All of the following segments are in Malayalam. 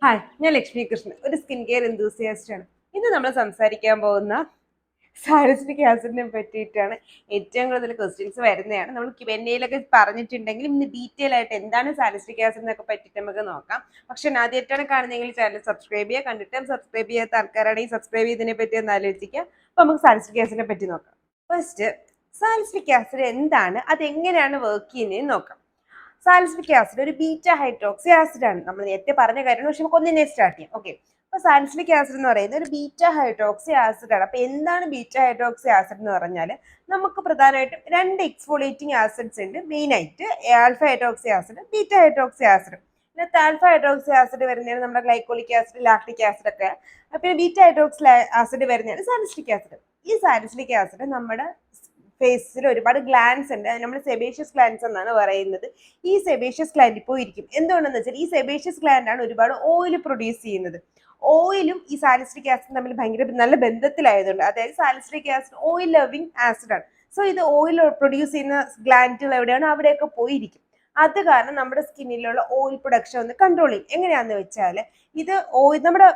ഹായ്, ഞാൻ ലക്ഷ്മി കൃഷ്ണൻ, ഒരു സ്കിൻ കെയർ enthusiast ആണ്. ഇന്ന് നമ്മൾ സംസാരിക്കാൻ പോകുന്ന സാലിസിലിക് ആസിഡിനെ പറ്റിയിട്ടാണ്. ഏറ്റവും കൂടുതൽ ക്വസ്റ്റ്യൻസ് വരുന്നതാണ്. നമ്മൾ Q&A പറഞ്ഞിട്ടുണ്ടെങ്കിൽ ഇന്ന് ഡീറ്റെയിൽ ആയിട്ട് എന്താണ് സാലിസിലിക് ആസിഡ് എന്നൊക്കെ പറ്റിയിട്ട് നമുക്ക് നോക്കാം. പക്ഷെ ആദ്യമായിട്ടാണ് കാണുന്നതെങ്കിൽ ചാനൽ സബ്സ്ക്രൈബ് ചെയ്യുക. കണ്ടിട്ട് സബ്സ്ക്രൈബ് ചെയ്യാത്ത ആൾക്കാരാണെങ്കിൽ സബ്സ്ക്രൈബ് ചെയ്തതിനെ പറ്റി ഒന്ന് ആലോചിക്കുക. അപ്പോൾ നമുക്ക് സാലിസിലിക് ആസിഡിനെ പറ്റി നോക്കാം. ഫസ്റ്റ്, സാലിസിലിക് ആസിഡ് എന്താണ്, അതെങ്ങനെയാണ് വർക്ക് ചെയ്യുന്നതെന്ന് നോക്കാം. സാലിസിലിക് ആസിഡ് ഒരു ബീറ്റ ഹൈഡ്രോക്സി ആസിഡ് ആണ്. നമ്മൾ നേരത്തെ പറഞ്ഞ കാര്യം, പക്ഷെ നമുക്ക് ഒന്നിനെ സ്റ്റാർട്ട് ചെയ്യാം. ഓക്കെ, അപ്പൊ സാലിസിലിക് ആസിഡ് എന്ന് പറയുന്നത് ഒരു ബീറ്റ ഹൈഡ്രോക്സി ആസിഡ് ആണ്. അപ്പൊ എന്താണ് ബീറ്റ ഹൈഡ്രോക്സി ആസിഡ് എന്ന് പറഞ്ഞാൽ, നമുക്ക് പ്രധാനമായിട്ടും രണ്ട് എക്സ്ഫോളിയേറ്റിംഗ് ആസിഡ്സ് ഉണ്ട്. മെയിൻ ആയിട്ട് alpha hydroxy acid, beta hydroxy acid. ഇതിനകത്ത് ആൽഫ ഹൈഡ്രോക്സി ആസിഡ് വരുന്നതാണ് നമ്മുടെ ഗ്ലൈക്കോളിക് ആസിഡ്, ലാക്ടിക് ആസിഡ് ഒക്കെ. പിന്നെ ബീറ്റ ഹൈഡ്രോക്സി ആസിഡ് വരുന്നതാണ് സാലിസിലിക് ആസിഡ്. ഈ സാലിസിലിക് ആസിഡ് നമ്മുടെ ഫേസിൽ ഒരുപാട് ഗ്ലാൻസ് ഉണ്ട്. നമ്മൾ സെബേഷ്യസ് ഗ്ലാൻസ് എന്നാണ് പറയുന്നത്. ഈ സെബേഷ്യസ് ഗ്ലാൻഡ് ഇപ്പോൾ ഇരിക്കും. എന്തുകൊണ്ടെന്ന് വെച്ചാൽ ഈ സെബേഷ്യസ് ഗ്ലാൻഡ് ആണ് ഒരുപാട് ഓയിൽ പ്രൊഡ്യൂസ് ചെയ്യുന്നത്. ഓയിലും ഈ സാലിസിലിക് ആസിഡ് തമ്മിൽ ഭയങ്കര നല്ല ബന്ധത്തിലായതുകൊണ്ട്, അതായത് salicylic acid oil loving acid ആണ്. സോ ഇത് ഓയിൽ പ്രൊഡ്യൂസ് ചെയ്യുന്ന ഗ്ലാൻഡുകൾ എവിടെയാണ് അവിടെയൊക്കെ പോയിരിക്കും. അത് കാരണം നമ്മുടെ സ്കിന്നിലുള്ള ഓയിൽ പ്രൊഡക്ഷൻ ഒന്ന് കൺട്രോൾ ചെയ്യും. എങ്ങനെയാണെന്ന് വെച്ചാൽ, ഇത് ഓയിൽ നമ്മുടെ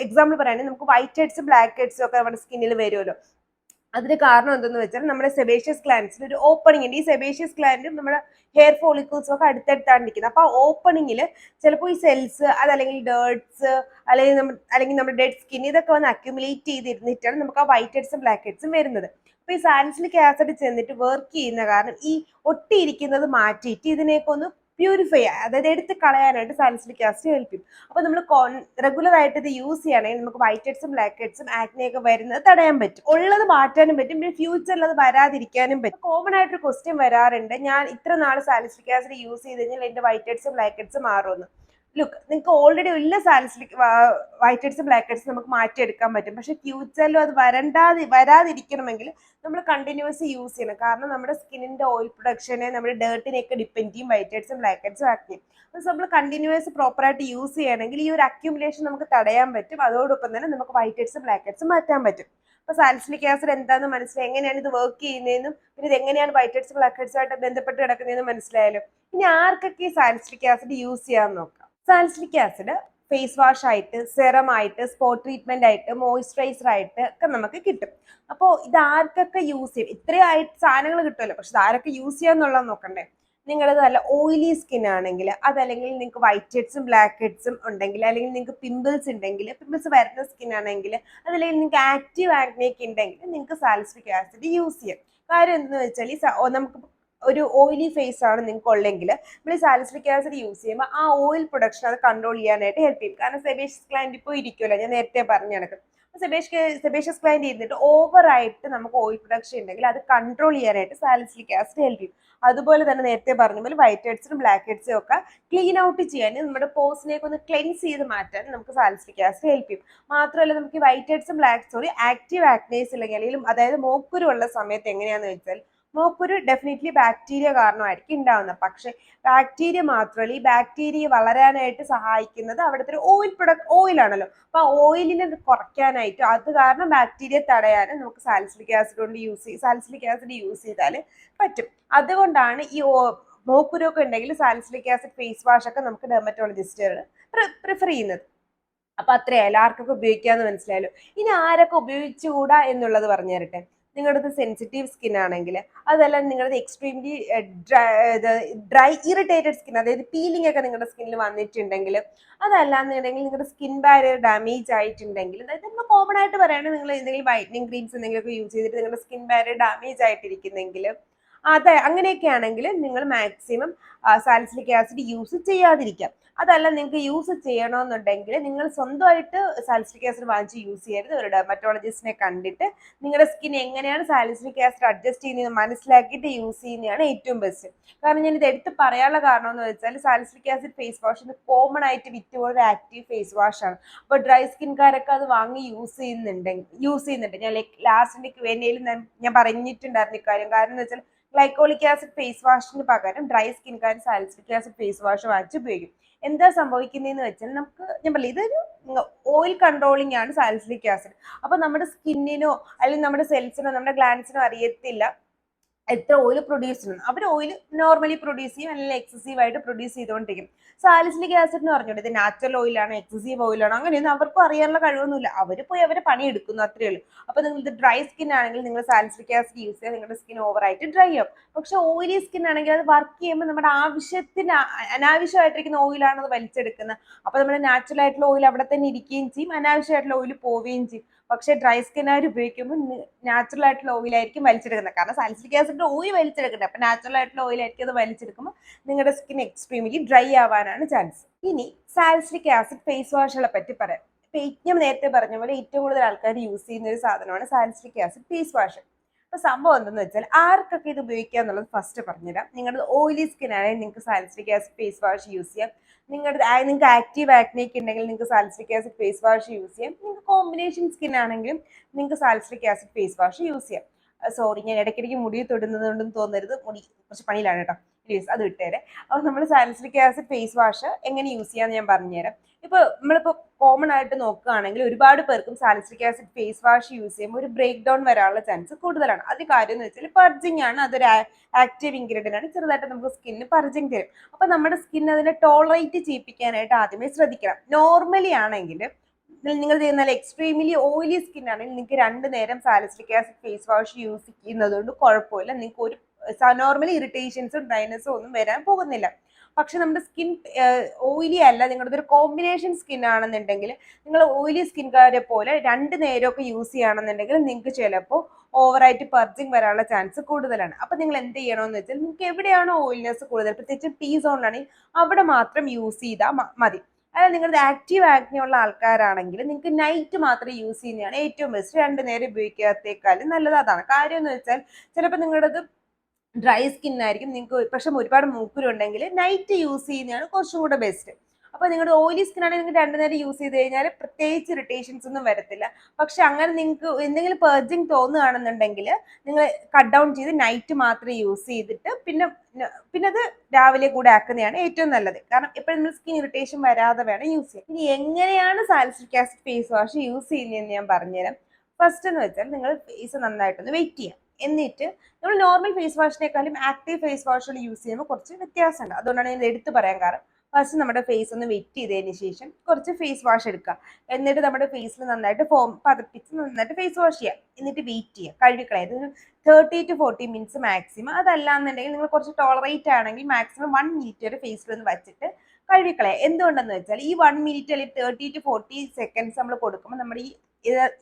എക്സാമ്പിൾ പറയുകയാണെങ്കിൽ നമുക്ക് വൈറ്റ് ഹെഡ്സും ബ്ലാക്ക് ഹെഡ്സും ഒക്കെ നമ്മുടെ സ്കിന്നിൽ വരുമല്ലോ. അതിന് കാരണം എന്തെന്ന് വെച്ചാൽ നമ്മുടെ സെബേഷ്യസ് ഗ്ലാൻഡ്സിൽ ഒരു ഓപ്പണിംഗ് ഉണ്ട്. ഈ സെബേഷ്യസ് ഗ്ലാൻഡും നമ്മുടെ ഹെയർ ഫോളിക്കിൾസും ഒക്കെ അടുത്തടുത്താണ് ഇരിക്കുന്നത്. അപ്പോൾ ആ ഓപ്പണിങ്ങിൽ ചിലപ്പോൾ ഈ സെൽസ്, അതല്ലെങ്കിൽ ഡേർട്സ്, അല്ലെങ്കിൽ നമ്മുടെ ഡെഡ് സ്കിൻ, ഇതൊക്കെ വന്ന് അക്യുമുലേറ്റ് ചെയ്തിരുന്നിട്ടാണ് നമുക്ക് ആ വൈറ്റ് ഹെഡ്സും ബ്ലാക്ക് ഹെഡ്സും വരുന്നത്. അപ്പോൾ ഈ സാലിസിലിക് ആസിഡ് ചെന്നിട്ട് വർക്ക് ചെയ്യുന്ന കാരണം ഈ ഒട്ടിയിരിക്കുന്നത് മാറ്റിയിട്ട് ഇതിനെയൊക്കെ ഒന്ന് പ്യൂരിഫൈ, അതായത് എടുത്ത് കളയാനായിട്ട് സാലിസിലിക് ആസിഡ് ഹെൽപ്പ് ചെയ്യും. അപ്പോൾ നമ്മൾ റെഗുലർ ആയിട്ട് ഇത് യൂസ് ചെയ്യുകയാണെങ്കിൽ നമുക്ക് വൈറ്റ് ഹെഡ്സും ബ്ലാക്ക് ഹെഡ്സും ആക്നെയൊക്കെ വരുന്നത് തടയാൻ പറ്റും. ഉള്ളത് മാറ്റാനും പറ്റും, പിന്നെ ഫ്യൂച്ചറിൽ അത് വരാതിരിക്കാനും പറ്റും. കോമൺ ആയിട്ടൊരു ക്വസ്റ്റ്യൻ വരാറുണ്ട്, ഞാൻ ഇത്ര നാൾ സാലിസിലിക് ആസിഡ് യൂസ് ചെയ്ത് കഴിഞ്ഞാൽ എന്റെ വൈറ്റ് ഹെഡ്സും ബ്ലാക്ക് ഹെഡ്സും മാറുമെന്ന്. ലുക്ക്, നിങ്ങൾക്ക് ഓൾറെഡി ഉള്ള സാലിസിലിക് വൈറ്റ് ഹെഡ്സും ബ്ലാക്ക് ഹെഡ്സും നമുക്ക് മാറ്റിയെടുക്കാൻ പറ്റും. പക്ഷെ ഫ്യൂച്ചറിലും അത് വരാതിരിക്കണമെങ്കിൽ നമ്മൾ കണ്ടിന്യൂസ് യൂസ് ചെയ്യണം. കാരണം നമ്മുടെ സ്കിന്നിന്റെ ഓയിൽ പ്രൊഡക്ഷനെ, നമ്മുടെ ഡേർട്ടിനെയൊക്കെ ഡിപ്പെൻഡ് ചെയ്യും വൈറ്റ് ഹെഡ്സും ബ്ലാക്ക് ഹെഡ്സും ആക്നെ. അപ്പോൾ നമ്മൾ കണ്ടിന്യൂസ് പ്രോപ്പറായിട്ട് യൂസ് ചെയ്യണമെങ്കിൽ ഈ ഒരു അക്യുമുലേഷൻ നമുക്ക് തടയാൻ പറ്റും. അതോടൊപ്പം തന്നെ നമുക്ക് വൈറ്റ് ഹെഡ്സും ബ്ലാക്ക് ഹെഡ്സും മാറ്റാൻ പറ്റും. അപ്പോൾ സാലിസിലിക് ആസിഡ് എന്താണെന്ന് മനസ്സിലായി, എങ്ങനെയാണ് ഇത് വർക്ക് ചെയ്യുന്നതെന്നും പിന്നെ ഇത് എങ്ങനെയാണ് വൈറ്റ് ഹെഡ്സ് ബ്ലാക്ക് ഹെഡ്സുമായിട്ട് ബന്ധപ്പെട്ട് കിടക്കുന്നതെന്നും മനസ്സിലായാലും. ഇനി ആർക്കൊക്കെ ഈ സാലിസിലിക് ആസിഡ് യൂസ് ചെയ്യാമെന്ന് നോക്കാം. സാലിസിലിക് ആസിഡ് ഫേസ് വാഷ് ആയിട്ട്, സെറം ആയിട്ട്, സ്പോട്ട് ട്രീറ്റ്മെന്റ് ആയിട്ട്, മോയ്സ്ചറൈസർ ആയിട്ട് ഒക്കെ നമുക്ക് കിട്ടും. അപ്പോൾ ഇത് ആർക്കൊക്കെ യൂസ് ചെയ്യും? ഇത്രയും ആയിട്ട് സാധനങ്ങൾ കിട്ടുമല്ലോ, പക്ഷെ ആരൊക്കെ യൂസ് ചെയ്യാന്നുള്ളത് നോക്കണ്ടേ. നിങ്ങളത് നല്ല ഓയിലി സ്കിൻ ആണെങ്കിൽ, അതല്ലെങ്കിൽ നിങ്ങൾക്ക് വൈറ്റ് ഹെഡ്സും ബ്ലാക്ക് ഹെഡ്സും ഉണ്ടെങ്കിൽ, അല്ലെങ്കിൽ നിങ്ങൾക്ക് പിമ്പിൾസ് ഉണ്ടെങ്കിൽ, പിമ്പിൾസ് വരുന്ന സ്കിൻ ആണെങ്കിൽ, അതല്ലെങ്കിൽ നിങ്ങൾക്ക് ആക്റ്റീവ് ആക്നെയൊക്കെ ഉണ്ടെങ്കിൽ നിങ്ങൾക്ക് സാലിസിലിക് ആസിഡ് യൂസ് ചെയ്യാം. കാര്യം എന്തെന്ന് വെച്ചാൽ, നമുക്ക് ഒരു ഓയിലി ഫേസ് ആണ് നിങ്ങൾക്ക് ഉള്ളെങ്കിൽ നമ്മൾ സാലിസിലിക് ആസിഡ് യൂസ് ചെയ്യുമ്പോൾ ആ ഓയിൽ പ്രൊഡക്ഷൻ അത് കൺട്രോൾ ചെയ്യാനായിട്ട് ഹെൽപ്പ് ചെയ്യും. കാരണം സെബേഷ്യസ് ഗ്ലാൻഡ് ഇപ്പോൾ ഇരിക്കുമല്ലോ, ഞാൻ നേരത്തെ പറഞ്ഞ കണക്ക്. സെബേഷ്യസ് ഗ്ലാൻഡ് ഇരുന്നിട്ട് ഓവറായിട്ട് നമുക്ക് ഓയിൽ പ്രൊഡക്ഷൻ ഉണ്ടെങ്കിൽ അത് കൺട്രോൾ ചെയ്യാനായിട്ട് സാലിസിലിക് ആസിഡ് ഹെൽപ്പ് ചെയ്യും. അതുപോലെ തന്നെ നേരത്തെ പറഞ്ഞ പോലെ വൈറ്റ് ഹെഡ്സും ബ്ലാക്ക് ഹെഡ്സും ഒക്കെ ക്ലീൻ ഔട്ട് ചെയ്യാൻ, നമ്മുടെ പോസിനെയൊക്കെ ഒന്ന് ക്ലെൻസ് ചെയ്ത് മാറ്റാൻ നമുക്ക് സാലിസിലിക് ആസിഡ് ഹെൽപ്പ് ചെയ്യും. മാത്രമല്ല, നമുക്ക് വൈറ്റ് ഹെഡ്സും ആക്റ്റീവ് ആക്നേസ് ഇല്ലെങ്കിൽ, അല്ലെങ്കിൽ അതായത് മോക്കുരു ഉള്ള സമയത്ത് എങ്ങനെയാണെന്ന് വെച്ചാൽ, മോക്കുരു ഡെഫിനറ്റ്ലി ബാക്ടീരിയ കാരണമായിരിക്കും ഉണ്ടാവുന്നത്. പക്ഷെ ബാക്ടീരിയ മാത്രമല്ല, ഈ ബാക്ടീരിയ വളരാനായിട്ട് സഹായിക്കുന്നത് അവിടുത്തെ ഒരു ഓയിലാണല്ലോ. അപ്പൊ ആ ഓയിലിനെ കുറയ്ക്കാനായിട്ട്, അത് കാരണം ബാക്ടീരിയ തടയാനും നമുക്ക് സാലിസിലിക് ആസിഡ് യൂസ് ചെയ്താൽ പറ്റും. അതുകൊണ്ടാണ് ഈ മോക്കുരു ഒക്കെ ഉണ്ടെങ്കിൽ സാലിസിലിക് ആസിഡ് ഫേസ് വാഷ് ഒക്കെ നമുക്ക് ഡെർമറ്റോളജിസ്റ്റുകൾ പ്രിഫർ ചെയ്യുന്നത്. അപ്പൊ അത്രയായാലും ആർക്കൊക്കെ ഉപയോഗിക്കാന്ന് മനസ്സിലായല്ലോ. ഇനി ആരൊക്കെ ഉപയോഗിച്ചുകൂടാ എന്നുള്ളത് പറഞ്ഞു തരട്ടെ. നിങ്ങളുടെ സെൻസിറ്റീവ് സ്കിൻ ആണെങ്കിൽ, അതല്ല നിങ്ങളുടെ എക്സ്ട്രീംലി ഡ്രൈ ഇറിറ്റേറ്റഡ് സ്കിൻ, അതായത് പീലിംഗ് ഒക്കെ നിങ്ങളുടെ സ്കിന്നിൽ വന്നിട്ടുണ്ടെങ്കിൽ, അതല്ലാന്നുണ്ടെങ്കിൽ നിങ്ങളുടെ സ്കിൻ ബാരിയർ ഡാമേജ് ആയിട്ടുണ്ടെങ്കിൽ, അതായത് നമ്മൾ കോമൺ ആയിട്ട് പറയുകയാണെങ്കിൽ നിങ്ങൾ എന്തെങ്കിലും വൈറ്റനിങ് ക്രീംസ് എന്തെങ്കിലുമൊക്കെ യൂസ് ചെയ്തിട്ട് നിങ്ങളുടെ സ്കിൻ ബാരിയർ ഡാമേജ് ആയിട്ടിരിക്കുന്നെങ്കിൽ, അതെ അങ്ങനെയൊക്കെ ആണെങ്കിൽ നിങ്ങൾ മാക്സിമം സാലിസിലിക് ആസിഡ് യൂസ് ചെയ്യാതിരിക്കാം. അതല്ല, നിങ്ങൾക്ക് യൂസ് ചെയ്യണമെന്നുണ്ടെങ്കിൽ നിങ്ങൾ സ്വന്തമായിട്ട് സാലിസിലിക് ആസിഡ് വാങ്ങിച്ച് യൂസ് ചെയ്യരുത്. ഒരു ഡെർമറ്റോളജിസ്റ്റിനെ കണ്ടിട്ട് നിങ്ങളുടെ സ്കിൻ എങ്ങനെയാണ് സാലിസിലിക് ആസിഡ് അഡ്ജസ്റ്റ് ചെയ്യുന്നത് മനസ്സിലാക്കിയിട്ട് യൂസ് ചെയ്യുന്നതാണ് ഏറ്റവും ബെസ്റ്റ്. കാരണം ഞാൻ ഇത് എടുത്ത് പറയാനുള്ള കാരണം എന്ന് വെച്ചാൽ, സാലിസിലിക് ആസിഡ് ഫേസ് വാഷ് ഇന്ന് കോമൺ ആയിട്ട് വിറ്റുപോകുന്ന ഒരു ആക്റ്റീവ് ഫേസ് വാഷ് ആണ്. അപ്പോൾ ഡ്രൈ സ്കിൻകാരൊക്കെ അത് വാങ്ങി യൂസ് ചെയ്യുന്നുണ്ട്. ഞാൻ ലാസ്റ്റിന്റെ Q&Aയിൽ ഞാൻ പറഞ്ഞിട്ടുണ്ടായിരുന്നു ഇക്കാര്യം. കാരണം എന്ന് വെച്ചാൽ, ഗ്ലൈക്കോളിക് ആസിഡ് ഫേസ് വാഷിന് പകരം dry skincare salicylic acid face wash വാങ്ങിച്ച് ഉപയോഗിക്കും. എന്താ സംഭവിക്കുന്നതെന്ന് വെച്ചാൽ, ഞാൻ പറയില്ല, ഇതൊരു ഓയിൽ കൺട്രോളിംഗ് ആണ് സാലിസിലിക് ആസിഡ്. അപ്പൊ നമ്മുടെ സ്കിന്നിനോ അല്ലെങ്കിൽ നമ്മുടെ സെൽസിനോ നമ്മുടെ ഗ്ലാൻസിനോ അറിയത്തില്ല എത്ര ഓയിൽ പ്രൊഡ്യൂസ് ചെയ്യുന്നു, അവർ ഓയിൽ നോർമലി പ്രൊഡ്യൂസ് ചെയ്യും, അല്ലെങ്കിൽ എക്സസീവ് ആയിട്ട് പ്രൊഡ്യൂസ് ചെയ്തുകൊണ്ടിരിക്കും. സാലിസിലിക് ആസിഡ് എന്ന് പറഞ്ഞോട്ടെ ഇത് നാച്ചുറൽ ഓയിലാണോ എക്സസീവ് ഓയിലാണോ അങ്ങനെയൊന്നും അവർക്കും അറിയാനുള്ള കഴിവൊന്നുമില്ല. അവർ പോയി അവരെ പണി എടുക്കുന്നു, അത്രയേ ഉള്ളൂ. അപ്പൊ നിങ്ങൾ ഇത് ഡ്രൈ സ്കിൻ ആണെങ്കിൽ നിങ്ങൾ സാലിസിലിക് ആസിഡ് യൂസ് ചെയ്യാൻ നിങ്ങളുടെ സ്കിൻ ഓവറായിട്ട് ഡ്രൈ ആവും. പക്ഷെ ഓയിലി സ്കിൻ ആണെങ്കിൽ അത് വർക്ക് ചെയ്യുമ്പോൾ നമ്മുടെ ആവശ്യത്തിന് അനാവശ്യമായിട്ടിരിക്കുന്ന ഓയിലാണ് അത് വലിച്ചെടുക്കുന്നത്. അപ്പൊ നമ്മുടെ നാച്ചുറൽ ആയിട്ടുള്ള ഓയിൽ അവിടെ തന്നെ ഇരിക്കുകയും ചെയ്യും, അനാവശ്യമായിട്ടുള്ള ഓയിൽ പോവുകയും ചെയ്യും. പക്ഷെ ഡ്രൈ സ്കിന്നുകാർ ഉപയോഗിക്കുമ്പോൾ നാച്ചുറൽ ആയിട്ടുള്ള ഓയിലായിരിക്കും വലിച്ചെടുക്കുന്നത്. കാരണം സാലിസിലിക് ആസിഡ് ഓയിൽ വലിച്ചെടുക്കട്ടെ, അപ്പൊ നാച്ചുറൽ ആയിട്ടുള്ള ഓയിലായിരിക്കും അത് വലിച്ചെടുക്കുമ്പോൾ നിങ്ങളുടെ സ്കിൻ എക്സ്ട്രീംലി ഡ്രൈ ആവാനാണ് ചാൻസ്. ഇനി സാലിസിലിക് ആസിഡ് ഫേസ് വാഷുകളെ പറ്റി പറയാം. ഇപ്പൊ ഞാൻ നേരത്തെ പറഞ്ഞ പോലെ ഏറ്റവും കൂടുതൽ ആൾക്കാർ യൂസ് ചെയ്യുന്ന ഒരു സാധനമാണ് സാലിസിലിക് ആസിഡ് ഫേസ് വാഷ്. അപ്പൊ സംഭവം എന്തെന്ന് വെച്ചാൽ ആർക്കൊക്കെ ഇത് ഉപയോഗിക്കുക എന്നുള്ളത് ഫസ്റ്റ് പറഞ്ഞുതരാം. നിങ്ങളുടെ ഓയിലി സ്കിൻ ആണെങ്കിൽ നിങ്ങൾക്ക് salicylic acid face wash use ചെയ്യാം. നിങ്ങൾക്ക് ആക്റ്റീവ് ആക്നെയൊക്കെ ഉണ്ടെങ്കിൽ നിങ്ങൾക്ക് salicylic acid face wash use ചെയ്യാം. നിങ്ങൾക്ക് കോമ്പിനേഷൻ സ്കിൻ ആണെങ്കിലും നിങ്ങൾക്ക് salicylic acid face wash use ചെയ്യാം. സോറി, ഞാൻ ഇടയ്ക്കിടയ്ക്ക് മുടി തൊടുന്നത് കൊണ്ടും തോന്നരുത്, മുടി കുറച്ച് പണിയിലാണ് കേട്ടോ. പ്ലീസ് അത് വിട്ടേരെ. അപ്പോൾ നമ്മൾ സാലിസിലിക് ആസിഡ് ഫേസ് വാഷ് എങ്ങനെ യൂസ് ചെയ്യാന്ന് ഞാൻ പറഞ്ഞുതരാം. ഇപ്പോൾ നമ്മളിപ്പോൾ കോമൺ ആയിട്ട് നോക്കുകയാണെങ്കിൽ ഒരുപാട് പേർക്കും salicylic acid face wash use ചെയ്യുമ്പോൾ ഒരു ബ്രേക്ക് ഡൗൺ വരാനുള്ള ചാൻസ് കൂടുതലാണ്. അത് കാര്യം എന്ന് വെച്ചാൽ പർജിങ് ആണ്, അതൊരു ആക്റ്റീവ് ഇൻഗ്രീഡിയൻ്റ് ആണ്, ചെറുതായിട്ട് നമുക്ക് സ്കിന്നിന് പർജിങ് തരും. അപ്പൊ നമ്മുടെ സ്കിൻ അതിനെ ടോളറേറ്റ് ചെയ്യിപ്പിക്കാനായിട്ട് ആദ്യമേ ശ്രദ്ധിക്കണം. നോർമലി ആണെങ്കിൽ നിങ്ങൾ ചെയ്യുന്ന എക്സ്ട്രീംലി ഓയിലി സ്കിൻ ആണെങ്കിൽ നിങ്ങൾക്ക് 2 നേരം salicylic acid face wash use ചെയ്യുന്നത് കൊണ്ട് കുഴപ്പമില്ല, നിങ്ങൾക്ക് ഒരു നോർമലി ഇറിറ്റേഷൻസും ഡ്രൈനെസ്സും ഒന്നും വരാൻ പോകുന്നില്ല. പക്ഷെ നമ്മുടെ സ്കിൻ ഓയിലി അല്ല, നിങ്ങളുടെ ഒരു കോമ്പിനേഷൻ സ്കിൻ ആണെന്നുണ്ടെങ്കിൽ നിങ്ങൾ ഓയിലി സ്കിൻകാരെ പോലെ 2 നേരമൊക്കെ യൂസ് ചെയ്യുകയാണെന്നുണ്ടെങ്കിൽ നിങ്ങൾക്ക് ചിലപ്പോൾ ഓവറായിട്ട് പർജിങ് വരാനുള്ള ചാൻസ് കൂടുതലാണ്. അപ്പൊ നിങ്ങൾ എന്ത് ചെയ്യണമെന്ന് വെച്ചാൽ നിങ്ങൾക്ക് എവിടെയാണോ ഓയിൽനെസ് കൂടുതൽ, പ്രത്യേകിച്ച് ടീ സോണിലാണെങ്കിൽ അവിടെ മാത്രം യൂസ് ചെയ്താൽ മതി. അതായത് നിങ്ങളുടെ ആക്റ്റീവ് ആക്നെ ഉള്ള ആൾക്കാരാണെങ്കിൽ നിങ്ങൾക്ക് നൈറ്റ് മാത്രം യൂസ് ചെയ്യുന്നതാണ് ഏറ്റവും ബെസ്റ്റ്. 2 നേരം ഉപയോഗിക്കാത്തേക്കാളും നല്ലത് അതാണ്. കാര്യം എന്ന് വെച്ചാൽ ചിലപ്പോൾ നിങ്ങളുടേത് ഡ്രൈ സ്കിൻ ആയിരിക്കും, നിങ്ങൾക്ക് പക്ഷെ ഒരുപാട് മൂക്കുരുണ്ടെങ്കിൽ നൈറ്റ് യൂസ് ചെയ്യുന്നതാണ് കുറച്ചും കൂടെ ബെസ്റ്റ്. അപ്പോൾ നിങ്ങളുടെ ഓയിലി സ്കിൻ ആണെങ്കിൽ നിങ്ങൾക്ക് 2 നേരം യൂസ് ചെയ്ത് കഴിഞ്ഞാൽ പ്രത്യേകിച്ച് ഇറിറ്റേഷൻസ് ഒന്നും വരത്തില്ല. പക്ഷെ അങ്ങനെ നിങ്ങൾക്ക് എന്തെങ്കിലും പെർജിങ് തോന്നുകയാണെന്നുണ്ടെങ്കിൽ നിങ്ങൾ കട്ട് ഡൗൺ ചെയ്ത് നൈറ്റ് മാത്രം യൂസ് ചെയ്തിട്ട് പിന്നെ അത് രാവിലെ കൂടെ ആക്കുന്നതാണ് ഏറ്റവും നല്ലത്. കാരണം എപ്പോഴും നമ്മൾ സ്കിൻ ഇറിറ്റേഷൻ വരാതെ വേണം യൂസ് ചെയ്യാൻ. ഇനി എങ്ങനെയാണ് salicylic acid face wash use ചെയ്യുന്നതെന്ന് ഞാൻ പറഞ്ഞുതരാം. ഫസ്റ്റ് എന്ന് വെച്ചാൽ നിങ്ങൾ ഫേസ് നന്നായിട്ടൊന്ന് വെയിറ്റ് ചെയ്യാം. എന്നിട്ട് നമ്മൾ നോർമൽ ഫേസ് വാഷിനേക്കാളും ആക്റ്റീവ് ഫേസ് വാഷുകൾ യൂസ് ചെയ്യുമ്പോൾ കുറച്ച് വ്യത്യാസമുണ്ട്. അതുകൊണ്ടാണ് ഞാൻ എടുത്തു പറയാൻ കാരണം. ഫസ്റ്റ് നമ്മുടെ ഫേസ് ഒന്ന് വെറ്റ് ചെയ്തതിന് ശേഷം കുറച്ച് ഫേസ് വാഷ് എടുക്കുക. എന്നിട്ട് നമ്മുടെ ഫേസിൽ നന്നായിട്ട് പതപ്പിച്ച് നന്നായിട്ട് ഫേസ് വാഷ് ചെയ്യുക. എന്നിട്ട് വെയിറ്റ് ചെയ്യുക, കഴുകിക്കളയാം. ഒരു 30 to 40 മിനിറ്റ്സ് മാക്സിമം. അതല്ലാന്നുണ്ടെങ്കിൽ നിങ്ങൾ കുറച്ച് ടോളറേറ്റ് ആണെങ്കിൽ മാക്സിമം 1 മിനിറ്റ് വരെ ഫേസിൽ ഒന്ന് വെച്ചിട്ട് കഴുകിക്കളയാം. എന്തുകൊണ്ടെന്ന് വെച്ചാൽ ഈ 1 മിനിറ്റ് അല്ലെങ്കിൽ 30 to 40 സെക്കൻഡ്സ് നമ്മൾ കൊടുക്കുമ്പോൾ നമ്മുടെ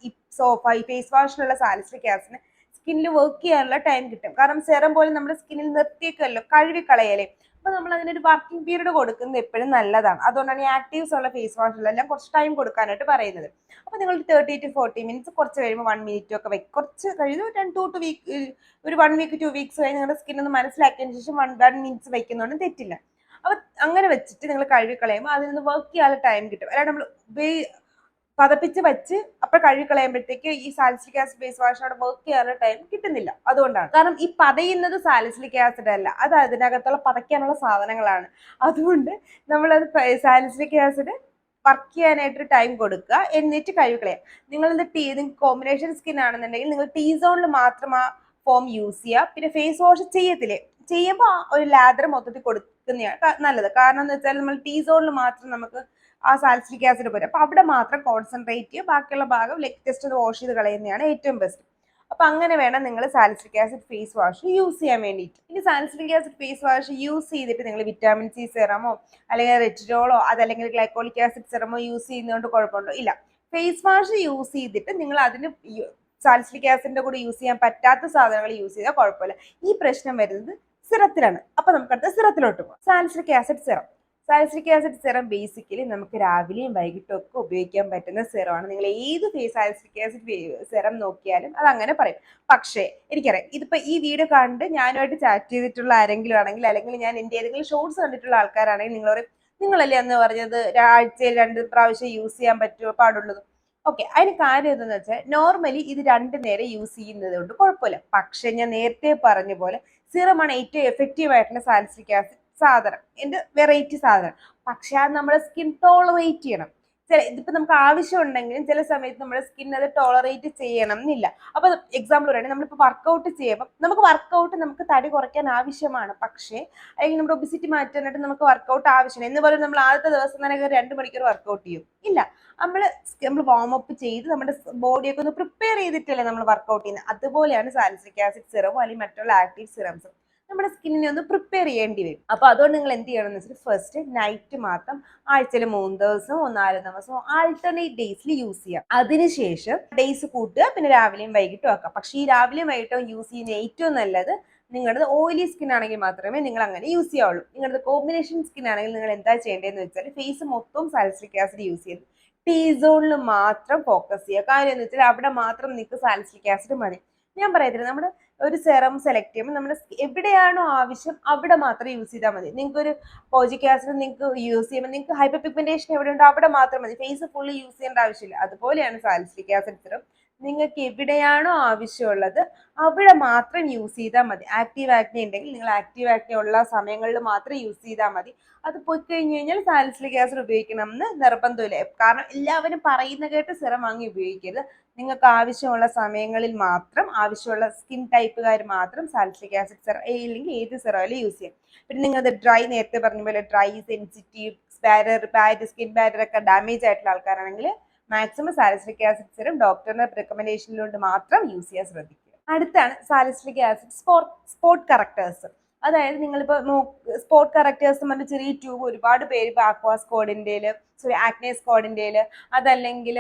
ഈ ഫേസ് വാഷിലുള്ള സാലിസിലിക് ആസിഡിന് സ്കിന്നിൽ വർക്ക് ചെയ്യാനുള്ള ടൈം കിട്ടും. കാരണം സെറം പോലെ നമ്മുടെ സ്കിന്നിൽ നിർത്തിയേക്കല്ലോ, കഴുകിക്കളയല്ലേ. അപ്പൊ നമ്മൾ അതിനൊരു വർക്കിംഗ് പീരീഡ് കൊടുക്കുന്നത് എപ്പോഴും നല്ലതാണ്. അതുകൊണ്ടാണ് ഈ ആക്റ്റീവ്സ് ഉള്ള ഫേസ് വാഷിലെല്ലാം കുറച്ച് ടൈം കൊടുക്കാനായിട്ട് പറയുന്നത്. അപ്പൊ നിങ്ങൾ 30 to 40 മിനിറ്റ്സ്, കുറച്ച് കഴിയുമ്പോൾ 1 മിനിറ്റ് ഒക്കെ വെക്കും. കുറച്ച് കഴിയുമ്പോൾ 1 വീക്ക് 2 വീക്സ് കഴിഞ്ഞ് നിങ്ങളുടെ സ്കിൻ ഒന്ന് മനസ്സിലാക്കിയതിന് ശേഷം 1 മിനിറ്റ്സ് വെക്കുന്നതുകൊണ്ട് തെറ്റില്ല. അപ്പൊ അങ്ങനെ വെച്ചിട്ട് നിങ്ങൾ കഴുകിക്കളയുമ്പോൾ അതിനൊന്ന് വർക്ക് ചെയ്യാനുള്ള ടൈം കിട്ടും. അല്ലാതെ നമ്മൾ പതപ്പിച്ച് വെച്ച് അപ്പോൾ കഴുകിക്കളയുമ്പോഴത്തേക്ക് ഈ സാലിസിലിക് ആസിഡ് ഫേസ് വാഷിനോട് വർക്ക് ചെയ്യാനുള്ള ടൈം കിട്ടുന്നില്ല. അതുകൊണ്ടാണ്. കാരണം ഈ പതയുന്നത് സാലിസിലിക് ആസിഡ് അല്ല, അത് അതിനകത്തുള്ള പതയ്ക്കാനുള്ള സാധനങ്ങളാണ്. അതുകൊണ്ട് നമ്മളത് സാലിസിലിക് ആസിഡ് വർക്ക് ചെയ്യാനായിട്ട് ടൈം കൊടുക്കുക, എന്നിട്ട് കഴുകിക്കളയാം. നിങ്ങൾക്ക് കോമ്പിനേഷൻ സ്കിൻ ആണെന്നുണ്ടെങ്കിൽ നിങ്ങൾ ടീ സോണിൽ മാത്രം ആ ഫോം യൂസ് ചെയ്യുക. പിന്നെ ഫേസ് വാഷ് ചെയ്യുമ്പോൾ ഒരു ലാദർ മൊത്തത്തിൽ കൊടുക്കുന്നതാണ് നല്ലത്. കാരണം എന്ന് വെച്ചാൽ നമ്മൾ ടീ സോണിൽ മാത്രം നമുക്ക് ആ സാലിസിലിക് ആസിഡ് പോരും. അപ്പൊ അവിടെ മാത്രം കോൺസെൻട്രേറ്റ് ചെയ്യുക, ബാക്കിയുള്ള ഭാഗം ജസ്റ്റ് ഒന്ന് വാഷ് ചെയ്ത് കളയുന്നതാണ് ഏറ്റവും ബെസ്റ്റ്. അപ്പൊ അങ്ങനെ വേണം നിങ്ങൾ salicylic acid face wash use ചെയ്യാൻ വേണ്ടിയിട്ട്. ഇനി salicylic acid face wash use ചെയ്തിട്ട് നിങ്ങൾ വിറ്റാമിൻ സി സെറമോ അല്ലെങ്കിൽ റെറ്റിനോളോ അതല്ലെങ്കിൽ ഗ്ലൈക്കോളിക് ആസിഡ് സെറമോ യൂസ് ചെയ്യുന്നതുകൊണ്ട് കുഴപ്പമുണ്ടോ? ഇല്ല. ഫേസ് വാഷ് യൂസ് ചെയ്തിട്ട് നിങ്ങൾ അതിന് സാലിസിലിക് ആസിഡിന്റെ കൂടെ യൂസ് ചെയ്യാൻ പറ്റാത്ത സാധനങ്ങൾ യൂസ് ചെയ്താൽ കുഴപ്പമില്ല. ഈ പ്രശ്നം വരുന്നത് സിറത്തിലാണ്. അപ്പൊ നമുക്ക് അടുത്ത സിറത്തിലോട്ട് പോകാം. Salicylic acid serum. Salicylic acid serum basically നമുക്ക് രാവിലെയും വൈകിട്ടും ഒക്കെ ഉപയോഗിക്കാൻ പറ്റുന്ന സെറമാണ്. നിങ്ങൾ ഏത് സാലിസിലിക് ആസിഡ് സെറം നോക്കിയാലും അത് അങ്ങനെ പറയും. പക്ഷേ എനിക്കറിയാം, ഇതിപ്പോ ഈ വീഡിയോ കണ്ട് ഞാനുമായിട്ട് ചാറ്റ് ചെയ്തിട്ടുള്ള ആരെങ്കിലും ആണെങ്കിൽ, അല്ലെങ്കിൽ ഞാൻ എൻ്റെ ഏതെങ്കിലും ഷോർട്സ് കണ്ടിട്ടുള്ള ആൾക്കാരാണെങ്കിൽ നിങ്ങളല്ലേ അന്ന് പറഞ്ഞത് ആഴ്ചയിൽ 2 പ്രാവശ്യം യൂസ് ചെയ്യാൻ പാടുള്ളത്. ഓക്കെ, അതിന് കാര്യം എന്താണെന്ന് വെച്ചാൽ നോർമലി ഇത് 2 നേരം യൂസ് ചെയ്യുന്നത് കൊണ്ട് കുഴപ്പമില്ല. പക്ഷെ ഞാൻ നേരത്തെ പറഞ്ഞ പോലെ സിറമാണ് ഏറ്റവും എഫക്റ്റീവ് ആയിട്ടുള്ള സാലിസിലിക് ആസിഡ് സാധനം, എൻ്റെ വെറൈറ്റി സാധനം. പക്ഷെ അത് നമ്മുടെ സ്കിൻ ടോളറേറ്റ് ചെയ്യണം. ഇതിപ്പോ നമുക്ക് ആവശ്യം ഉണ്ടെങ്കിലും ചില സമയത്ത് നമ്മുടെ സ്കിൻ അത് ടോളറേറ്റ് ചെയ്യണം എന്നില്ല. അപ്പൊ എക്സാമ്പിൾ പറയുകയാണെങ്കിൽ നമ്മളിപ്പോൾ വർക്കൗട്ട് ചെയ്യുമ്പോൾ നമുക്ക് വർക്കൗട്ട് നമുക്ക് തടി കുറയ്ക്കാൻ ആവശ്യമാണ്, പക്ഷേ അല്ലെങ്കിൽ നമ്മുടെ ഒബിസിറ്റി മാറ്റാനായിട്ട് നമുക്ക് വർക്കൗട്ട് ആവശ്യമാണ് എന്ന് പറയുമ്പോൾ നമ്മൾ ആദ്യത്തെ ദിവസം തന്നെ 2 മണിക്കൂർ വർക്കൗട്ട് ചെയ്യും ഇല്ല. നമ്മൾ വാമപ്പ് ചെയ്ത് നമ്മുടെ ബോഡിയൊക്കെ ഒന്ന് പ്രിപ്പയർ ചെയ്തിട്ടല്ലേ നമ്മൾ വർക്കൗട്ട് ചെയ്യുന്നത്. അതുപോലെയാണ് സാലിസിലിക് ആസിഡ് സിറമോ അല്ലെങ്കിൽ മറ്റുള്ള ആക്റ്റീവ് സിറംസും നമ്മുടെ സ്കിന്നിനെ ഒന്ന് പ്രിപ്പയർ ചെയ്യേണ്ടി വരും. അപ്പൊ അതുകൊണ്ട് നിങ്ങൾ എന്ത് ചെയ്യണമെന്ന് വെച്ചാൽ ഫസ്റ്റ് നൈറ്റ് മാത്രം ആഴ്ചയിൽ 3 ദിവസമോ 4 ദിവസമോ ആൾട്ടർനേറ്റ് ഡേയ്സിൽ യൂസ് ചെയ്യാം. അതിനുശേഷം ഡേയ്സ് കൂട്ടുക, പിന്നെ രാവിലെയും വൈകിട്ടും ആക്കാം. പക്ഷേ ഈ രാവിലെയും വൈകിട്ടും യൂസ് ചെയ്യുന്ന ഏറ്റവും നല്ലത് നിങ്ങളുടെ ഓയിലി സ്കിൻ ആണെങ്കിൽ മാത്രമേ നിങ്ങൾ അങ്ങനെ യൂസ് ചെയ്യാവുള്ളൂ. നിങ്ങളുടെ കോമ്പിനേഷൻ സ്കിൻ ആണെങ്കിൽ നിങ്ങൾ എന്താ ചെയ്യേണ്ടതെന്ന് വെച്ചാൽ ഫേസ് മൊത്തം സാലിസിലിക് ആസിഡ് യൂസ് ചെയ്ത് T സോണിൽ മാത്രം ഫോക്കസ് ചെയ്യുക. കാര്യം എന്ന് വെച്ചാൽ അവിടെ മാത്രം നിങ്ങൾക്ക് സാലിസിലിക് ആസിഡ് മതി. ഞാൻ പറയത്തില്ല, നമ്മുടെ ഒരു സെറം സെലക്ട് ചെയ്യുമ്പോൾ നമ്മുടെ എവിടെയാണോ ആവശ്യം അവിടെ മാത്രം യൂസ് ചെയ്താൽ മതി. നിങ്ങൾക്ക് ഒരു കോജിക് ആസിഡ് നിങ്ങൾക്ക് യൂസ് ചെയ്യുമ്പോൾ നിങ്ങൾക്ക് ഹൈപ്പർ പിഗ്മെന്റേഷൻ എവിടെ ഉണ്ടോ അവിടെ മാത്രം മതി, ഫേസ് ഫുള്ള് യൂസ് ചെയ്യേണ്ട ആവശ്യമില്ല. അതുപോലെയാണ് സാലിസിലിക് ആസിഡ് സിറം. നിങ്ങൾക്ക് എവിടെയാണോ ആവശ്യമുള്ളത് അവിടെ മാത്രം യൂസ് ചെയ്താൽ മതി. ആക്റ്റീവ് ആക്നെ ഉണ്ടെങ്കിൽ നിങ്ങൾ ആക്റ്റീവ് ആക്നെ ഉള്ള സമയങ്ങളിൽ മാത്രം യൂസ് ചെയ്താൽ മതി. അത് പോയി കഴിഞ്ഞ് കഴിഞ്ഞാൽ സാലിസിലിക് ആസിഡ് ഉപയോഗിക്കണം എന്ന് നിർബന്ധമില്ല. കാരണം എല്ലാവരും പറയുന്ന കേട്ട് സിറം വാങ്ങി ഉപയോഗിക്കരുത്. നിങ്ങൾക്ക് ആവശ്യമുള്ള സമയങ്ങളിൽ മാത്രം, ആവശ്യമുള്ള സ്കിൻ ടൈപ്പുകാർ മാത്രം സാലിസിലിക് ആസിഡ് സിറം അല്ലെങ്കിൽ ഏത് സിറോയിലും യൂസ് ചെയ്യാം. പിന്നെ നിങ്ങളത് ഡ്രൈ, നേരത്തെ പറഞ്ഞ പോലെ ഡ്രൈ, സെൻസിറ്റീവ്, സ്കിൻ ബാരിയർ ഒക്കെ ഡാമേജ് ആയിട്ടുള്ള ആൾക്കാരാണെങ്കിൽ മാക്സിമം സാലിസിലിക് ആസിഡ് സിറം ഡോക്ടറിന്റെ റെക്കമെൻഡേഷനിലുകൊണ്ട് മാത്രം യൂസ് ചെയ്യാൻ ശ്രദ്ധിക്കുക. അടുത്താണ് സാലിസിലിക് ആസിഡ് സ്പോട്ട് കറക്റ്റേഴ്സ്. അതായത് നിങ്ങളിപ്പോൾ സ്പോട്ട് കറക്റ്റേഴ്സ് പറഞ്ഞ ചെറിയ ട്യൂബ് ഒരുപാട് പേര് ഇപ്പോൾ ആക്വാസ്കോഡിൻ്റെയിൽ, ആക്നെസ്കോഡിൻ്റെയിൽ, അതല്ലെങ്കിൽ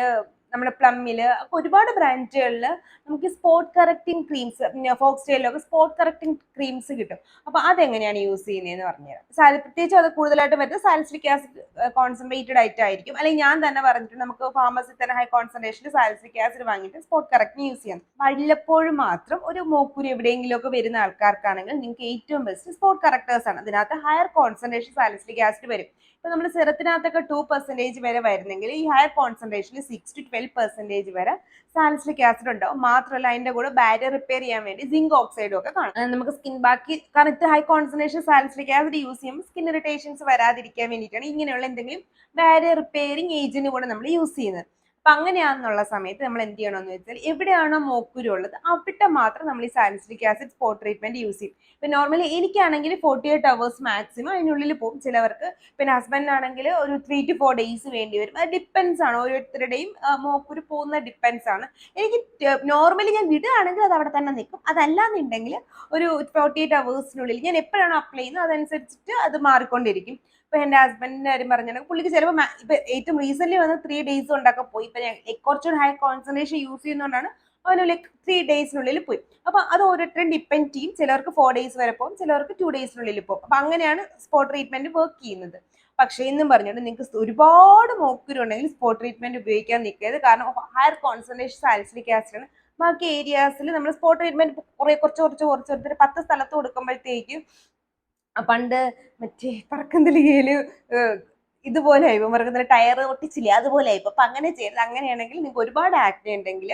നമ്മുടെ പ്ലമ്മില് ഒരുപാട് ബ്രാൻഡുകളിൽ നമുക്ക് സ്പോട്ട് കറക്റ്റിംഗ് ക്രീംസ്, ഫോക്സ്റ്റൈലൊക്കെ സ്പോട്ട് കറക്റ്റിംഗ് ക്രീംസ് കിട്ടും. അപ്പൊ അതെങ്ങനെയാണ് യൂസ് ചെയ്യുന്നതെന്ന് പറഞ്ഞുതരാം. പ്രത്യേകിച്ച് അത് കൂടുതലായിട്ട് വരുന്നത് സാലിസിലിക് ആസിഡ് കോൺസെൻട്രേറ്റഡ് ആയിട്ടായിരിക്കും. അല്ലെങ്കിൽ ഞാൻ തന്നെ പറഞ്ഞിട്ടുണ്ട്, നമുക്ക് ഫാർമസിയിൽ തന്നെ ഹൈ കോൺസെൻട്രേഷനിൽ സാലിസിലിക് ആസിഡ് വാങ്ങിയിട്ട് സ്പോട്ട് കറക്റ്റിംഗ് യൂസ് ചെയ്യാം. വല്ലപ്പോഴും മാത്രം ഒരു മോക്കുരി എവിടെയെങ്കിലും ഒക്കെ വരുന്ന ആൾക്കാർക്കാണെങ്കിൽ നിങ്ങൾക്ക് ഏറ്റവും ബെസ്റ്റ് സ്പോട്ട് കറക്റ്റേഴ്സ് ആണ്. അതിനകത്ത് ഹയർ കോൺസെൻട്രേഷൻ സാലിസിലിക് ആസിഡ് വരും. ഇപ്പൊ നമ്മൾ സിറത്തിനകത്തൊക്കെ 2% വരെ വരുന്നെങ്കിൽ ഈ ഹയർ കോൺസെൻട്രേഷനിൽ 6 to 12% വരെ സാലിസിലിക് ആസിഡ് ഉണ്ടാവും. മാത്രമല്ല അതിന്റെ കൂടെ ബാരിയർ റിപ്പയർ ചെയ്യാൻ വേണ്ടി സിങ്ക് ഓക്സൈഡും ഒക്കെ കാണും. നമുക്ക് സ്കിൻ കാരണം ഇത് high concentration salicylic acid use ചെയ്യുമ്പോൾ സ്കിൻ ഇറിറ്റേഷൻസ് വരാതിരിക്കാൻ വേണ്ടിയിട്ടാണ് ഇങ്ങനെയുള്ള എന്തെങ്കിലും ബാരിയർ റിപ്പയറിംഗ് ഏജന്റ് കൂടെ നമ്മൾ യൂസ് ചെയ്യുന്നത്. അപ്പൊ അങ്ങനെയാണെന്നുള്ള സമയത്ത് നമ്മൾ എന്ത് ചെയ്യണമെന്ന് വെച്ചാൽ എവിടെയാണോ മോക്കുരു ഉള്ളത് അവിടെ മാത്രം നമ്മൾ ഈ salicylic acid spot treatment use ചെയ്യും. ഇപ്പൊ നോർമലി എനിക്കാണെങ്കിൽ 48 hours മാക്സിമം അതിനുള്ളിൽ പോകും. ചിലവർക്ക്, പിന്നെ ഹസ്ബൻഡിനാണെങ്കിൽ ഒരു 3 to 4 days വേണ്ടി വരും. അത് ഡിപ്പെൻസ് ആണ്, ഓരോരുത്തരുടെയും മോക്കുരു പോകുന്ന ഡിപ്പെൻസ് ആണ്. എനിക്ക് നോർമലി ഞാൻ വിടുകയാണെങ്കിൽ അത് അവിടെ തന്നെ നിൽക്കും. അതല്ലാന്നുണ്ടെങ്കിൽ ഒരു 48 hours ഞാൻ എപ്പോഴാണോ അപ്ലൈ ചെയ്യുന്നത് അതനുസരിച്ചിട്ട് അത് മാറിക്കൊണ്ടിരിക്കും. ഇപ്പൊ എന്റെ ഹസ്ബൻഡിന്റെ കാര്യം പറഞ്ഞാൽ പുള്ളിക്ക് ചിലപ്പോൾ ഇപ്പൊ ഏറ്റവും റീസെന്റ് വന്ന് 3 days കൊണ്ടൊക്കെ പോയി. ഇപ്പൊ ഞാൻ കുറച്ചുകൂടി ഹൈ കോൺസെൻട്രേഷൻ യൂസ് ചെയ്യുന്നതുകൊണ്ടാണ് അവന് 3 days പോയി. അപ്പൊ അത് ഓരോരുത്തരും ഡിപ്പെൻഡ് ചെയ്യും. ചിലർക്ക് 4 days വരെ പോകും, ചിലർക്ക് 2 days പോകും. അപ്പൊ അങ്ങനെയാണ് സ്പോട്ട് ട്രീറ്റ്മെന്റ് വർക്ക് ചെയ്യുന്നത്. പക്ഷേ എന്നും പറഞ്ഞിട്ട് നിങ്ങൾക്ക് ഒരുപാട് മോക്കുരുണ്ടെങ്കിൽ സ്പോട്ട് ട്രീറ്റ്മെന്റ് ഉപയോഗിക്കാൻ നിൽക്കരുത്. കാരണം ഹയർ കോൺസെൻട്രേഷൻ സാലിസിലിക് ആസിഡ് ആണ്. ബാക്കി ഏരിയാസിൽ നമ്മൾ സ്പോട്ട് ട്രീറ്റ്മെന്റ് കുറച്ച് 10 സ്ഥലത്ത് കൊടുക്കുമ്പോഴത്തേക്കും പണ്ട് മറ്റേ പറക്കന്തലികയില് ഇതുപോലെ ആയിപ്പോ, പറക്കന്തല ടയർ ഒട്ടിച്ചില്ലേ അതുപോലെ ആയിപ്പോ. അപ്പൊ അങ്ങനെ ചെയ്യരുത്. അങ്ങനെയാണെങ്കിൽ നിങ്ങൾക്ക് ഒരുപാട് ആക്നെ ഉണ്ടെങ്കിൽ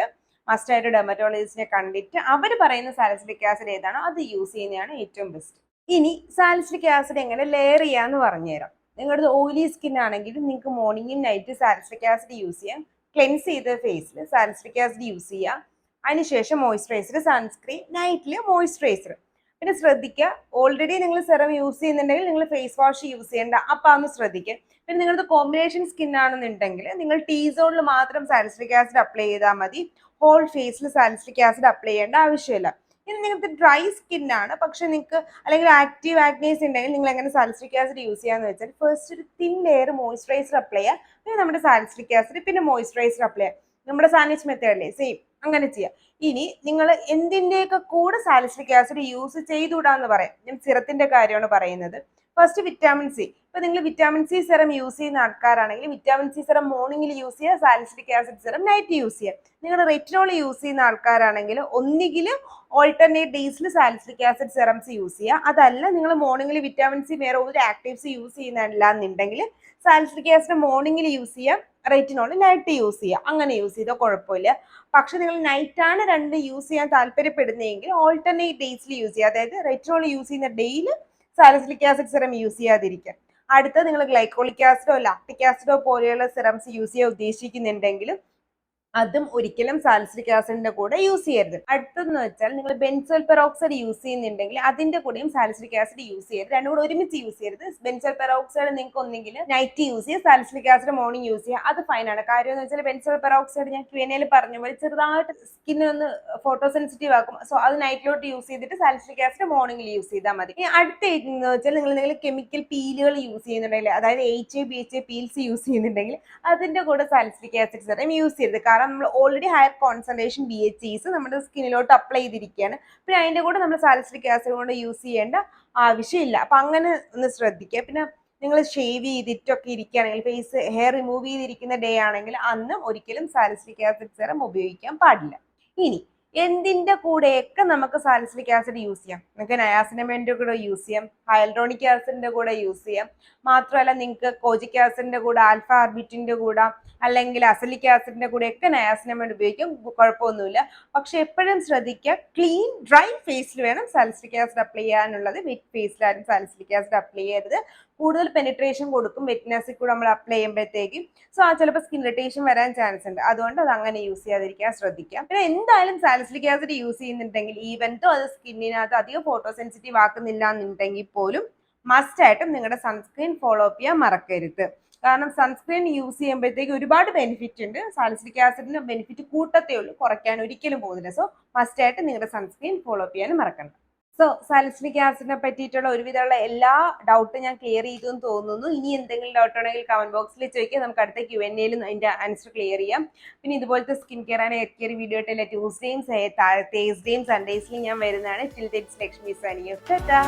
മസ്റ്റായിട്ട് ഡെർമറ്റോളജിസ്റ്റിനെ കണ്ടിട്ട് അവർ പറയുന്ന സാലിസിലിക് ആസിഡ് ഏതാണോ അത് യൂസ് ചെയ്യുന്നതാണ് ഏറ്റവും ബെസ്റ്റ്. ഇനി സാലിസിലിക് ആസിഡ് എങ്ങനെ ലെയർ ചെയ്യാന്ന് പറഞ്ഞുതരാം. നിങ്ങളുടെ ഓയിലി സ്കിൻ ആണെങ്കിൽ നിങ്ങൾക്ക് മോർണിംഗും നൈറ്റ് സാലിസിലിക് ആസിഡ് യൂസ് ചെയ്യാം. ക്ലെൻസ് ചെയ്ത ഫേസിൽ സാലിസിലിക് ആസിഡ് യൂസ് ചെയ്യാം. അതിനുശേഷം മോയ്സ്ചറൈസർ, സൺസ്ക്രീൻ, നൈറ്റിൽ മോയ്സ്ചറൈസർ. പിന്നെ ശ്രദ്ധിക്കുക, ഓൾറെഡി നിങ്ങൾ സെറം യൂസ് ചെയ്യുന്നുണ്ടെങ്കിൽ നിങ്ങൾ ഫേസ് വാഷ് യൂസ് ചെയ്യേണ്ട. അപ്പൊ അതൊന്ന് ശ്രദ്ധിക്കുക. പിന്നെ നിങ്ങളുടെ കോമ്പിനേഷൻ സ്കിൻ ആണെന്നുണ്ടെങ്കിൽ നിങ്ങൾ T സോണിൽ മാത്രം സാലിസിലിക് ആസിഡ് അപ്ലൈ ചെയ്താൽ മതി. ഹോൾ ഫേസിൽ സാലിസിലിക് ആസിഡ് അപ്ലൈ ചെയ്യേണ്ട ആവശ്യമില്ല. ഇനി നിങ്ങൾക്ക് ഡ്രൈ സ്കിൻ ആണ്, പക്ഷെ നിങ്ങൾക്ക് അല്ലെങ്കിൽ ആക്റ്റീവ് ആക്നേസ് ഉണ്ടെങ്കിൽ നിങ്ങൾ എങ്ങനെ സാലിസിലിക് ആസിഡ് യൂസ് ചെയ്യാന്ന് വെച്ചാൽ ഫസ്റ്റ് ഒരു തിൻ ലെയർ മോയ്സ്ചറൈസർ അപ്ലൈ ചെയ്യുക, പിന്നെ നമ്മുടെ സാലിസിലിക് ആസിഡ്, പിന്നെ മോയ്സ്ചറൈസർ അപ്ലൈ ചെയ്യുക. നമ്മുടെ സാൻഡ്വിച്ച് മെത്തേഡിലെ സെയിം അങ്ങനെ ചെയ്യാം. ഇനി നിങ്ങൾ എന്തിൻ്റെയൊക്കെ കൂടെ സാലിസിലിക് ആസിഡ് യൂസ് ചെയ്തുകൂടാന്ന് പറയാം. ഞാൻ സിറത്തിന്റെ കാര്യമാണ് പറയുന്നത്. First vitamin C. ഇപ്പൊ നിങ്ങൾ വിറ്റാമിൻ സി സിറം യൂസ് ചെയ്യുന്ന ആൾക്കാരാണെങ്കിൽ വിറ്റാമിൻ സി സിറം മോർണിംഗിൽ യൂസ് ചെയ്യുക, salicylic acid serum night use ചെയ്യുക. നിങ്ങൾ റെറ്റിനോൾ യൂസ് ചെയ്യുന്ന ആൾക്കാരാണെങ്കിൽ ഒന്നുകിൽ ഓൾട്ടർനേറ്റ് ഡേയ്സിൽ സാലിസിലിക് ആസിഡ് സിറംസ് യൂസ് ചെയ്യുക. അതല്ല നിങ്ങൾ മോർണിംഗിൽ വിറ്റാമിൻ സി വേറെ ഒരു ആക്റ്റീവ്സ് യൂസ് ചെയ്യുന്നില്ല എന്നുണ്ടെങ്കിൽ സാലിസിലിക് ആസിഡ് മോർണിംഗിൽ യൂസ് ചെയ്യാം, റെറ്റിനോൾ നൈറ്റ് യൂസ് ചെയ്യുക. അങ്ങനെ യൂസ് ചെയ്താൽ കുഴപ്പമില്ല. പക്ഷെ നിങ്ങൾ നൈറ്റാണ് രണ്ട് യൂസ് ചെയ്യാൻ താല്പര്യപ്പെടുന്നതെങ്കിൽ ഓൾട്ടർനേറ്റ് ഡേയ്സിൽ യൂസ് ചെയ്യുക. അതായത് റെറ്റിനോൾ യൂസ് ചെയ്യുന്ന ഡേയിൽ സാലിസിലിക് ആസിഡ് സിറം യൂസ് ചെയ്യാതിരിക്കുക. അടുത്ത നിങ്ങൾ ഗ്ലൈക്കോളിക് ആസിഡോ ലാക്ടിക് ആസിഡോ പോലെയുള്ള സിറംസ് യൂസ് ചെയ്യാൻ ഉദ്ദേശിക്കുന്നുണ്ടെങ്കിലും അതും ഒരിക്കലും സാലിസിലിക് ആസിഡിന്റെ കൂടെ യൂസ് ചെയ്യരുത്. അടുത്തെന്ന് വെച്ചാൽ നിങ്ങൾ ബെൻസോൽ പെറോക്സൈഡ് യൂസ് ചെയ്യുന്നുണ്ടെങ്കിൽ അതിന്റെ കൂടെയും സാലിസിലിക് ആസിഡ് യൂസ് ചെയ്യരുത്. രണ്ടും കൂടെ ഒരുമിച്ച് യൂസ് ചെയ്യരുത്. ബെൻസോൽ പെറോക്സൈഡ് നിങ്ങൾക്ക് ഒന്നെങ്കിൽ നൈറ്റ് യൂസ് ചെയ്യുക, സാലിസിലിക് ആസിഡ് മോർണിംഗ് യൂസ് ചെയ്യുക, അത് ഫൈൻ ആണ്. കാര്യം എന്ന് വെച്ചാൽ ബെൻസോൽ പെറോക്സൈഡ് ഞാൻ Q&Aയിൽ പറഞ്ഞ പോലെ ചെറുതായിട്ട് സ്കിന്നെ ഒന്ന് ഫോട്ടോ സെൻസിറ്റീവ് ആക്കും. സോ അത് നൈറ്റിലോട്ട് യൂസ് ചെയ്തിട്ട് സാലിസിലിക് ആസിഡ് മോർണിംഗിൽ യൂസ് ചെയ്താൽ മതി. ഇനി അടുത്ത എന്ന് വെച്ചാൽ നിങ്ങൾ എന്തെങ്കിലും കെമിക്കൽ പീലുകൾ യൂസ് ചെയ്യുന്നുണ്ടെങ്കിൽ, അതായത് HA BHA പീൽസ് യൂസ് ചെയ്യുന്നുണ്ടെങ്കിൽ അതിന്റെ കൂടെ സാലിസിലിക് ആസിഡ് സെറം യൂസ് ചെയ്യരുത്. കാരണം നമ്മൾ ഓൾറെഡി ഹയർ കോൺസെൻട്രേഷൻ BHAs നമ്മുടെ സ്കിന്നിലോട്ട് അപ്ലൈ ചെയ്തിരിക്കുകയാണ്. പിന്നെ അതിന്റെ കൂടെ നമ്മൾ സാലിസിലിക് ആസിഡ് കൊണ്ട് യൂസ് ചെയ്യേണ്ട ആവശ്യമില്ല. അപ്പൊ അങ്ങനെ ഒന്ന് ശ്രദ്ധിക്കുക. പിന്നെ നിങ്ങൾ ഷേവ് ചെയ്തിട്ടൊക്കെ ഇരിക്കുകയാണെങ്കിൽ, ഫേസ് ഹെയർ റിമൂവ് ചെയ്തിരിക്കുന്ന ഡേ ആണെങ്കിൽ അന്ന് ഒരിക്കലും സാലിസിലിക് ആസിഡ് സെറം ഉപയോഗിക്കാൻ പാടില്ല. ഇനി എന്തിന്റെ കൂടെയൊക്കെ നമുക്ക് സാലിസിലിക് ആസിഡ് യൂസ് ചെയ്യാം? നിങ്ങൾക്ക് നയാസിനമൈഡിന്റെ കൂടെ യൂസ് ചെയ്യാം, ഹൈൽഡ്രോണിക് ആസിഡിന്റെ കൂടെ യൂസ് ചെയ്യാം. മാത്രമല്ല നിങ്ങൾക്ക് കോജിക് ആസിഡിന്റെ കൂടെ, ആൽഫ ആർബിറ്റിന്റെ കൂടെ, അല്ലെങ്കിൽ അസലിക് ആസിഡിന്റെ കൂടെ ഒക്കെ നയാസിനമൈഡ് ഉപയോഗിക്കും, കുഴപ്പമൊന്നുമില്ല. പക്ഷെ എപ്പോഴും ശ്രദ്ധിക്കുക, ക്ലീൻ ഡ്രൈ ഫേസിൽ വേണം സാലിസിലിക് ആസിഡ് അപ്ലൈ ചെയ്യാനുള്ളത്. വെറ്റ് ഫേസിലാരും സാലിസിലിക് ആസിഡ് അപ്ലൈ ചെയ്യരുത്. കൂടുതൽ പെനിട്രേഷൻ കൊടുക്കും വെറ്റ്നസിൽ കൂടെ നമ്മൾ അപ്ലൈ ചെയ്യുമ്പോഴത്തേക്കും. സോ ചിലപ്പോൾ സ്കിൻ ഇറിറ്റേഷൻ വരാൻ ചാൻസ് ഉണ്ട്. അതുകൊണ്ട് അത് അങ്ങനെ യൂസ് ചെയ്യാതിരിക്കാൻ ശ്രദ്ധിക്കാം. പിന്നെ എന്തായാലും സാലിസിലിക് ആസിഡ് യൂസ് ചെയ്യുന്നുണ്ടെങ്കിൽ, ഈവൻതോ അത് സ്കിന്നിനകത്ത് അധികം ഫോട്ടോ സെൻസിറ്റീവ് ആക്കുന്നില്ല എന്നുണ്ടെങ്കിൽ പോലും മസ്റ്റ് ആയിട്ടും നിങ്ങളുടെ സൺസ്ക്രീൻ ഫോളോ അപ്പ് ചെയ്യാൻ മറക്കരുത്. കാരണം സൺസ്ക്രീൻ യൂസ് ചെയ്യുമ്പോഴത്തേക്ക് ഒരുപാട് ബെനിഫിറ്റ് ഉണ്ട്. സാലിസിലിക് ആസിഡിന്റെ ബെനിഫിറ്റ് കൂട്ടത്തേ ഉള്ളൂ, കുറയ്ക്കാൻ ഒരിക്കലും പോകുന്നില്ല. സോ മസ്റ്റ് ആയിട്ട് നിങ്ങളുടെ സൺസ്ക്രീൻ ഫോളോ അപ്പ് ചെയ്യാനും മറക്കണ്ട. സോ സാലിസിലിക് ആസിഡിനെ പറ്റിയിട്ടുള്ള ഒരുവിധമുള്ള എല്ലാ ഡൗട്ടും ഞാൻ ക്ലിയർ ചെയ്തു എന്ന് തോന്നുന്നു. ഇനി എന്തെങ്കിലും ഡൗട്ട് ഉണ്ടെങ്കിൽ കമന്റ് ബോക്സിൽ ചോദിക്കുക, നമുക്ക് അടുത്ത Q&Aയിൽ അതിന്റെ ആൻസർ ക്ലിയർ ചെയ്യാം. പിന്നെ ഇതുപോലത്തെ skin care and hair care video ആയിട്ട് ട്യൂസ്ഡേയും തേസ്ഡേയും സൺഡേസിലും ഞാൻ വരുന്നതാണ്. Till then Lakshmi signing off. Tata.